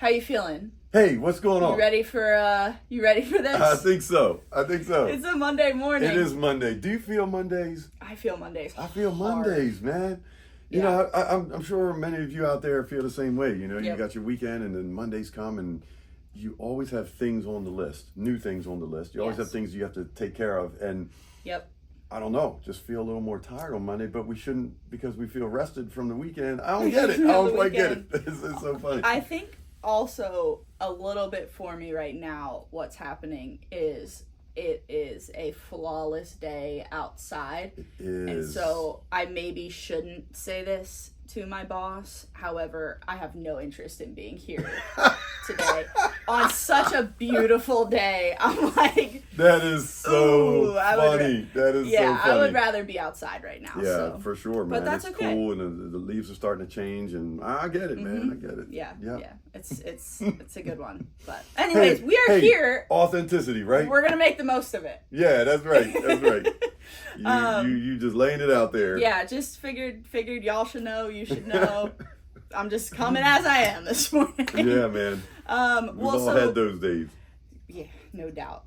How you feeling? Hey, what's going on? You ready for this? I think so. It's a Monday morning. It is Monday. Do you feel Mondays? I feel Mondays. I feel hard. Mondays, man. You know, I'm sure many of you out there feel the same way. You know, you got your weekend and then Mondays come and you always have things on the list, new things on the list. You always have things you have to take care of. And I don't know, just feel a little more tired on Monday, but we shouldn't because we feel rested from the weekend. I don't get it. I don't quite get it. It's so funny. I think also a little bit for me right now, what's happening is it is a flawless day outside. It is. And so I maybe shouldn't say this to my boss. However, I have no interest in being here today on such a beautiful day. I'm like, that is so funny. That is so funny. I would rather be outside right now. Yeah, so. for sure, man. But that's it's okay. cool, and the leaves are starting to change, and I get it, man. I get it. Yeah. It's a good one. But anyways, we are here. Authenticity, right? We're gonna make the most of it. Yeah, that's right. That's right. You just laying it out there. Yeah, just figured y'all should know. You should know. I'm just coming as I am this morning. Yeah, man. We've all had those days. Yeah, no doubt.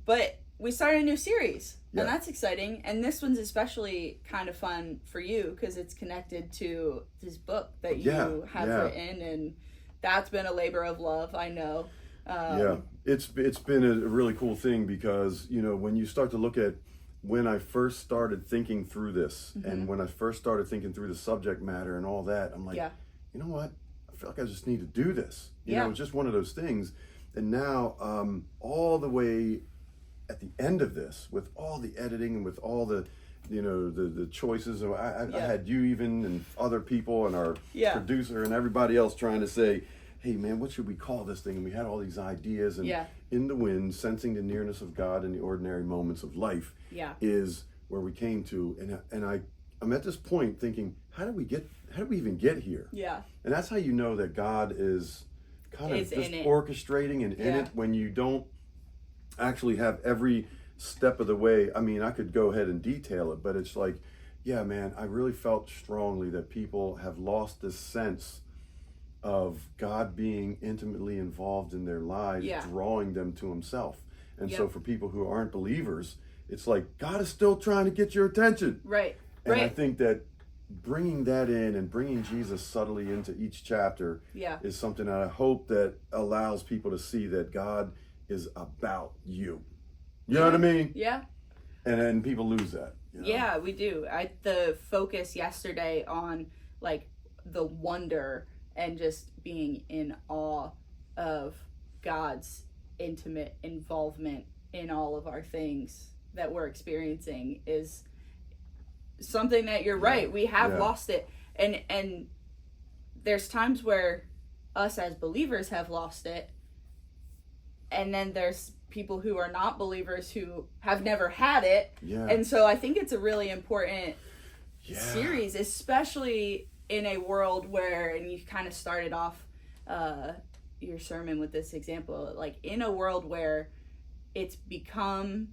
But we started a new series, and that's exciting. And this one's especially kind of fun for you because it's connected to this book that you have written, and that's been a labor of love, I know. It's been a really cool thing because, you know, when you start to look at when I first started thinking through this and when I first started thinking through the subject matter and all that, I'm like, you know what? I feel like I just need to do this. You know, it's just one of those things. And now, all the way at the end of this, with all the editing and with all the, you know, the choices, I had you even and other people and our producer and everybody else trying to say, hey man, what should we call this thing? And we had all these ideas, and in the wind, sensing the nearness of God in the ordinary moments of life is where we came to. And I'm at this point thinking, how do we even get here? Yeah. And that's how you know that God is kind of just orchestrating and in it when you don't actually have every step of the way. I mean, I could go ahead and detail it, but it's like, yeah, man, I really felt strongly that people have lost this sense of God being intimately involved in their lives, drawing them to himself. And so for people who aren't believers, it's like, God is still trying to get your attention. Right. And I think that bringing that in and bringing Jesus subtly into each chapter is something that I hope that allows people to see that God is about you. You know what I mean? Yeah. And then people lose that. You know? Yeah, we do. The focus yesterday on like the wonder and just being in awe of God's intimate involvement in all of our things that we're experiencing is something that you're right. We have lost it. And there's times where us as believers have lost it. And then there's people who are not believers who have never had it. Yeah. And so I think it's a really important series, especially in a world where, and you kind of started off your sermon with this example, like in a world where it's become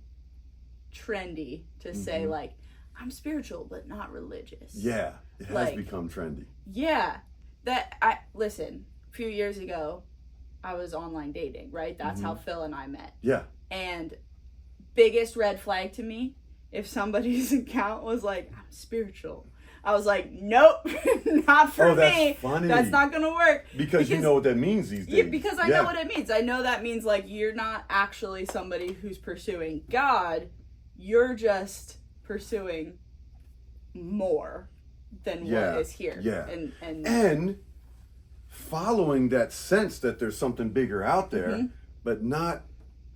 trendy to say like, I'm spiritual but not religious. Yeah, it has become trendy. Yeah, listen, a few years ago, I was online dating, right? That's how Phil and I met. Yeah. And biggest red flag to me, if somebody's account was like, I'm spiritual, I was like, nope, not for me. Funny. That's not going to work. Because you know what that means these days. Yeah, because I know what it means. I know that means like you're not actually somebody who's pursuing God. You're just pursuing more than what is here. Yeah. And following that sense that there's something bigger out there, but not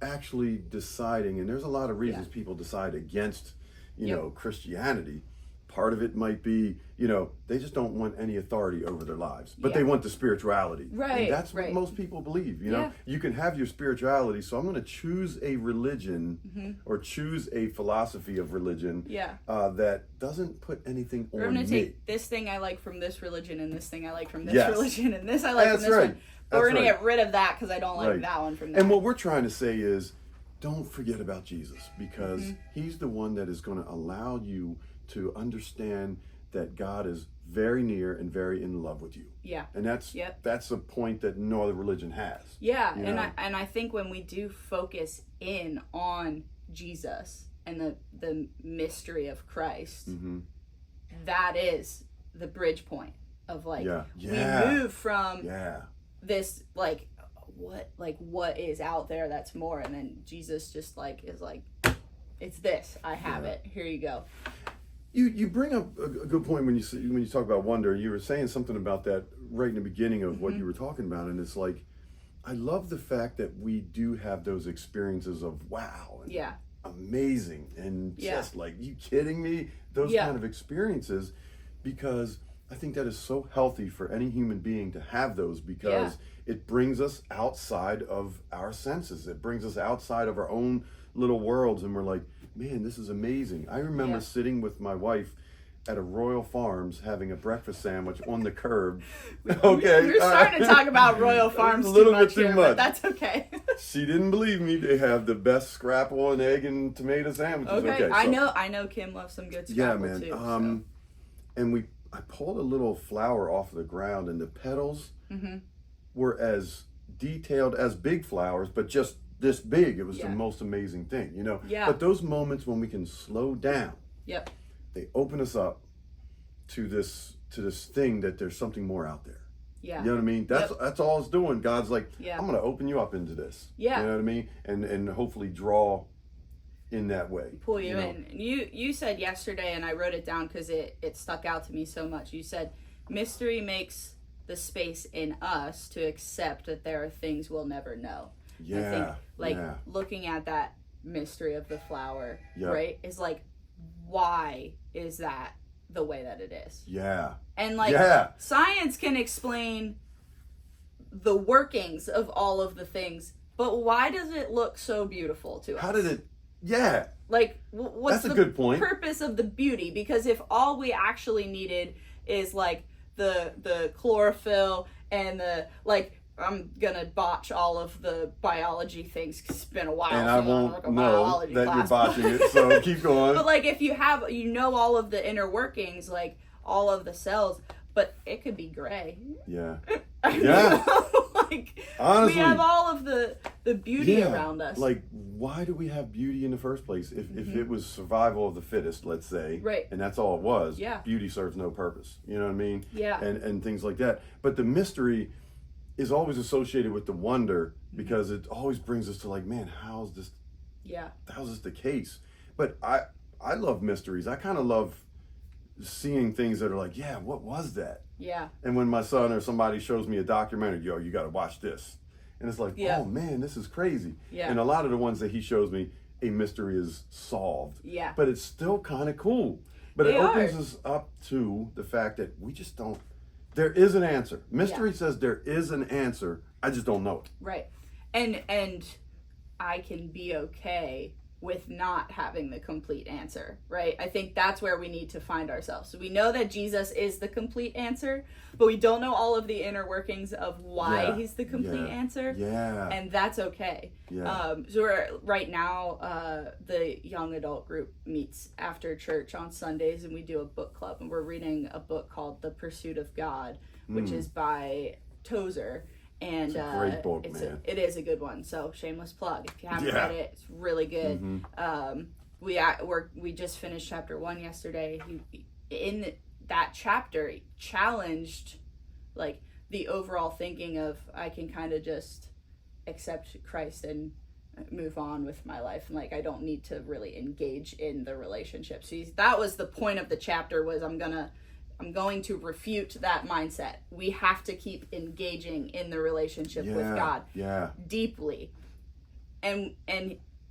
actually deciding. And there's a lot of reasons people decide against, you know, Christianity. Part of it might be, you know, they just don't want any authority over their lives, but they want the spirituality. Right. And that's what most people believe, you know. You can have your spirituality, so I'm going to choose a religion or choose a philosophy of religion that doesn't put anything on me. I'm going to take this thing I like from this religion and this thing I like from this religion and this I like from this one. But we're going to get rid of that because I don't like that one from that. And what we're trying to say is, don't forget about Jesus, because he's the one that is going to allow you to understand that God is very near and very in love with you. Yeah. And that's a point that no other religion has. Yeah, and I think when we do focus in on Jesus and the mystery of Christ, that is the bridge point of like we move from this like what is out there that's more, and then Jesus just like is like, it's this, I have it, here you go. You bring up a good point when you talk about wonder. You were saying something about that right in the beginning of what you were talking about, and it's like, I love the fact that we do have those experiences of wow and amazing and just like, you kidding me? Those kind of experiences, because I think that is so healthy for any human being to have those, because it brings us outside of our senses. It brings us outside of our own little worlds, and we're like, man, this is amazing. I remember sitting with my wife at a Royal Farms having a breakfast sandwich on the curb. Okay. We're starting to talk about Royal Farms a little bit too much. But that's okay. She didn't believe me. They have the best scrapple and egg and tomato sandwiches. Okay. I know Kim loves some good scrapple too. And I pulled a little flower off of the ground, and the petals were as detailed as big flowers, but just this big. It was the most amazing thing, But those moments when we can slow down, they open us up to this thing that there's something more out there. You know what I mean? That's all it's doing. God's like, I'm going to open you up into this. You know what I mean? And hopefully draw in that way. Pull you in. You said yesterday, and I wrote it down because it stuck out to me so much. You said mystery makes the space in us to accept that there are things we'll never know. I think looking at that mystery of the flower, right, is like, why is that the way that it is? And science can explain the workings of all of the things, but why does it look so beautiful to us? How did it? Like, what's That's a good point. Purpose of the beauty? Because if all we actually needed is like the chlorophyll and the like, I'm gonna botch all of the biology things because it's been a while. And I won't know that you're botching it, so keep going. But like, if you have, all of the inner workings, like all of the cells, but it could be gray. Like, honestly, we have all of the beauty around us. Like, why do we have beauty in the first place? If it was survival of the fittest, let's say, and that's all it was, beauty serves no purpose. You know what I mean? And things like that. But the mystery is always associated with the wonder, because it always brings us to like, man, how's this the case? But I love mysteries. I kind of love seeing things that are like, what was that? And when my son or somebody shows me a documentary, you got to watch this. And it's like, oh man, this is crazy. And a lot of the ones that he shows me, a mystery is solved. But it's still kind of cool. But it opens us up to the fact that we just don't. There is an answer. Mystery says there is an answer. I just don't know it. Right. And I can be okay with not having the complete answer, right? I think that's where we need to find ourselves. So we know that Jesus is the complete answer, but we don't know all of the inner workings of why he's the complete answer. And that's okay. So right now, the young adult group meets after church on Sundays, and we do a book club, and we're reading a book called The Pursuit of God, which is by Tozer. And it's a great book, man. It is a good one. So shameless plug. If you haven't read it, it's really good. We just finished chapter 1 yesterday. In that chapter, he challenged like the overall thinking of, I can kind of just accept Christ and move on with my life, and like I don't need to really engage in the relationship. So that was the point of the chapter, was I'm going to refute that mindset. We have to keep engaging in the relationship with God deeply. And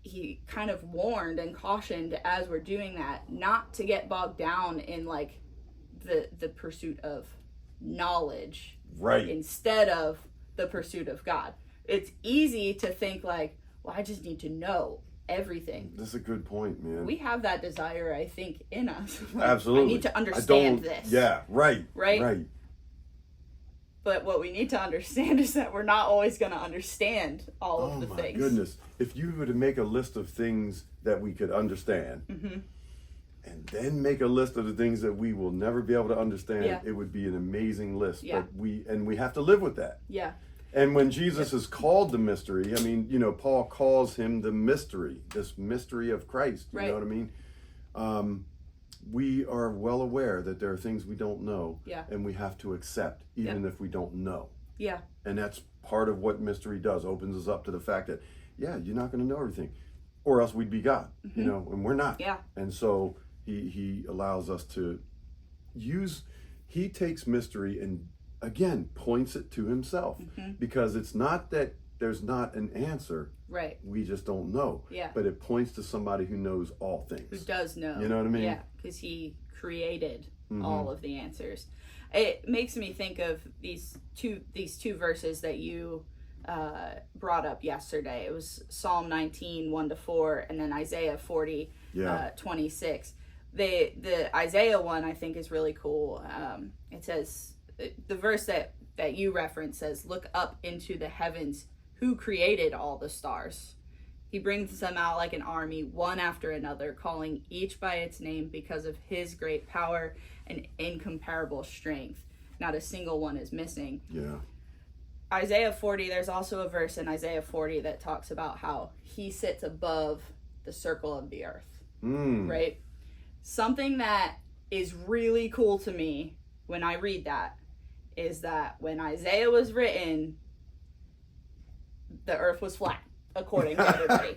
he kind of warned and cautioned as we're doing that, not to get bogged down in like the pursuit of knowledge instead of the pursuit of God. It's easy to think like, well, I just need to know everything. That's a good point, man. We have that desire, I think, in us. Like, absolutely. I need to understand this. Right. But what we need to understand is that we're not always going to understand all of the things. Oh my goodness. If you were to make a list of things that we could understand, and then make a list of the things that we will never be able to understand, Yeah. it would be an amazing list. Yeah. But we have to live with that. Yeah. And when Jesus is called the mystery, I mean, Paul calls him the mystery, this mystery of Christ. You know what I mean? We are well aware that there are things we don't know, and we have to accept, even if we don't know. Yeah. And that's part of what mystery does, opens us up to the fact that, you're not going to know everything, or else we'd be God, and we're not. Yeah. And so he allows us to he takes mystery and, again, points it to himself, because it's not that there's not an answer. Right. We just don't know. Yeah. But it points to somebody who knows all things. Who does know. You know what I mean? Yeah, because he created all of the answers. It makes me think of these two verses that you brought up yesterday. It was Psalm 19, 1-4, and then Isaiah 40, 26. The Isaiah one I think is really cool. It says, the verse that you reference says, "Look up into the heavens, who created all the stars? He brings them out like an army, one after another, calling each by its name because of his great power and incomparable strength. Not a single one is missing." Yeah. Isaiah 40, there's also a verse in Isaiah 40 that talks about how he sits above the circle of the earth, right? Something that is really cool to me when I read that is that when Isaiah was written, the earth was flat, according to everybody.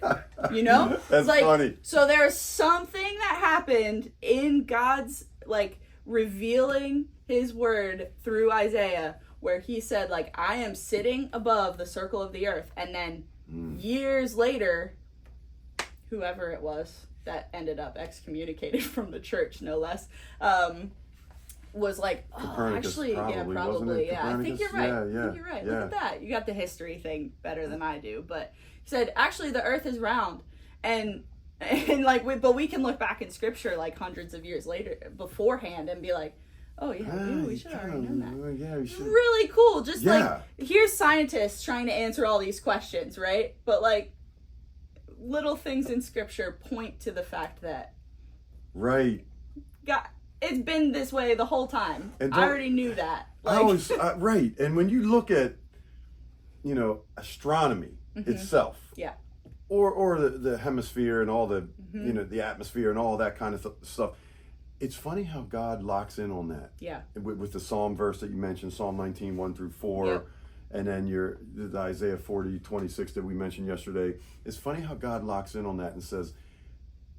That's funny. So there's something that happened in God's, revealing his word through Isaiah, where he said, I am sitting above the circle of the earth. And then years later, whoever it was that ended up excommunicated from the church, no less, was like, actually, probably. Yeah, I think you're right. I think you're right. Look at that. You got the history thing better than I do. But he said, actually, the earth is round. And but we can look back in scripture hundreds of years later beforehand and be like, oh yeah, we should have already known that. Yeah, we should. Really cool. Just here's scientists trying to answer all these questions, right? But little things in scripture point to the fact that God, it's been this way the whole time. I already knew that. Right. And when you look at, astronomy itself, or the hemisphere and all the, the atmosphere and all that kind of stuff, it's funny how God locks in on that. Yeah. With the Psalm verse that you mentioned, Psalm 19, 1-4, yep. And then the Isaiah 40, 26 that we mentioned yesterday. It's funny how God locks in on that and says,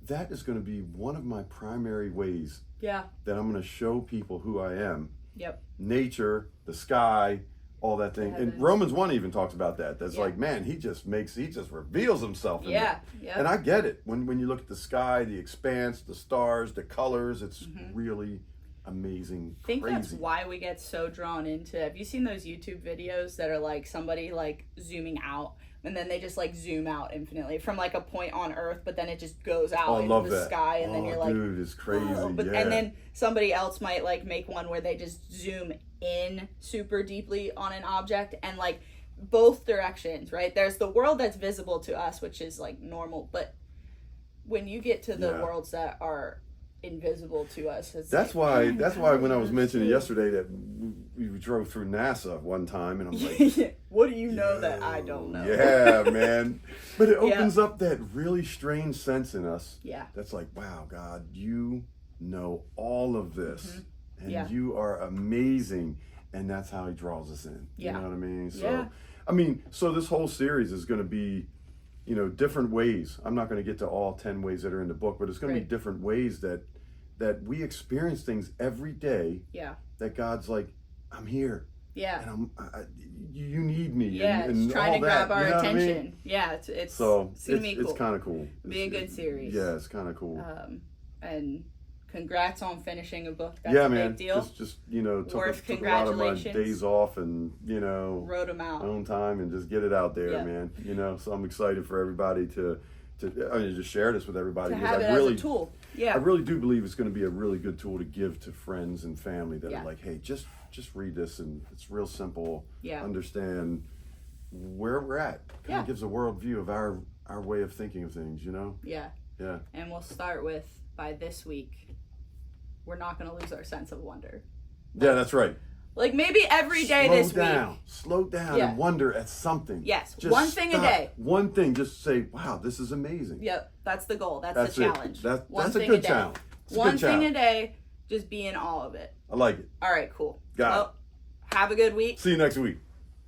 that is going to be one of my primary ways that I'm going to show people who I am. Yep. Nature, the sky, all that thing. And Romans 1 even talks about that. That's man, he just reveals himself. And I get it. When you look at the sky, the expanse, the stars, the colors, it's really amazing. I think that's why we get so drawn into. Have you seen those YouTube videos that are somebody zooming out, and then they just zoom out infinitely from a point on Earth, but then it just goes out into the sky, and then you're dude, it's crazy. And then somebody else might make one where they just zoom in super deeply on an object, and both directions, right? There's the world that's visible to us, which is normal, but when you get to the worlds that are invisible to us, that's why when I was mentioning yesterday that we drove through NASA one time, and I'm like, what do you know that I don't know? Yeah, man. But it opens up that really strange sense in us. Yeah. That's wow, God, you know all of this, and you are amazing, and that's how he draws us in. You know what I mean? So so this whole series is going to be, different ways. I'm not going to get to all 10 ways that are in the book, but it's going to be different ways that we experience things every day. Yeah. That God's I'm here. Yeah. And you need me. Yeah, and it's trying to grab our attention. I mean? Yeah, it's gonna be cool. It's kind of cool. It'll be a good series. Yeah, it's kind of cool. And congrats on finishing a book. That's a big deal. Just took a lot of my days off and wrote them out own time and just get it out there, man. So I'm excited for everybody to just share this with everybody. To have it as a tool. Yeah. I really do believe it's going to be a really good tool to give to friends and family that are hey, just read this, and it's real simple. Yeah. Understand where we're at. Kind of gives a worldview of our way of thinking of things, Yeah. Yeah. And we'll start with by this week, we're not going to lose our sense of wonder. Yeah, that's right. Like maybe every day this week. Slow down and wonder at something. Yes, just one thing a day. One thing, just say, wow, this is amazing. Yep, that's the goal. That's the challenge. That's a good challenge. One thing a day, just be in all of it. I like it. All right, cool. Got it. Have a good week. See you next week.